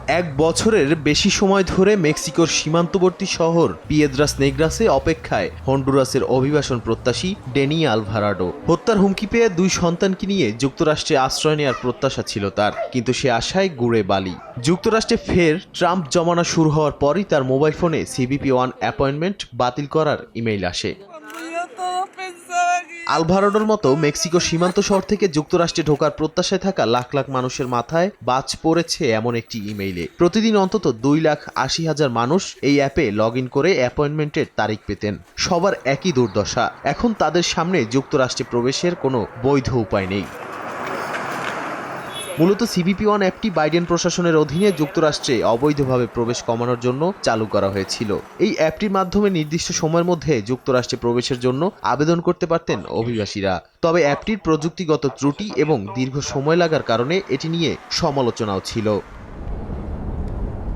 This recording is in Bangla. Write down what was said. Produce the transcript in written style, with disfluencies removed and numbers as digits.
এক বছরের বেশি সময় ধরে মেক্সিকোর সীমান্তবর্তী শহর পিয়েদ্রাস নেগ্রাসে অপেক্ষায় হন্ডুরাসের অভিবাসন প্রত্যাশী ডেনি আলভারাডো। হত্যার হুমকি পেয়ে 2 সন্তানকে নিয়ে যুক্তরাষ্ট্রে আশ্রয় নেওয়ার প্রত্যাশা ছিল তার, কিন্তু সে আশায় গুড়ে বালি। যুক্তরাষ্ট্রে ফের ট্রাম্প জমানা শুরু হওয়ার পরই তার মোবাইল ফোনে CBP-1 অ্যাপয়েন্টমেন্ট বাতিল করার ইমেইল আসে। আলভারাডোর মতো মেক্সিকো সীমান্ত শহর থেকে যুক্তরাষ্ট্রে ঢোকার প্রত্যাশায় থাকা লাখ লাখ মানুষের মাথায় বাজ পড়েছে এমন একটি ইমেইলে। প্রতিদিন অন্তত 2,80,000 মানুষ এই অ্যাপে লগ ইন করে অ্যাপয়েন্টমেন্টের তারিখ পেতেন। সবার একই দুর্দশা, এখন তাদের সামনে যুক্তরাষ্ট্রে প্রবেশের কোনো বৈধ উপায় নেই। মূলত CBP-1 অ্যাপটি বাইডেন প্রশাসনের অধীনে যুক্তরাষ্ট্রে অবৈধভাবে প্রবেশ কমানোর জন্য চালু করা হয়েছিল। এই অ্যাপটির মাধ্যমে নির্দিষ্ট সময়ের মধ্যে যুক্তরাষ্ট্রে প্রবেশের জন্য আবেদন করতে পারতেন অভিবাসীরা। তবে অ্যাপটির প্রযুক্তিগত ত্রুটি এবং দীর্ঘ সময় লাগার কারণে এটি নিয়ে সমালোচনাও ছিল।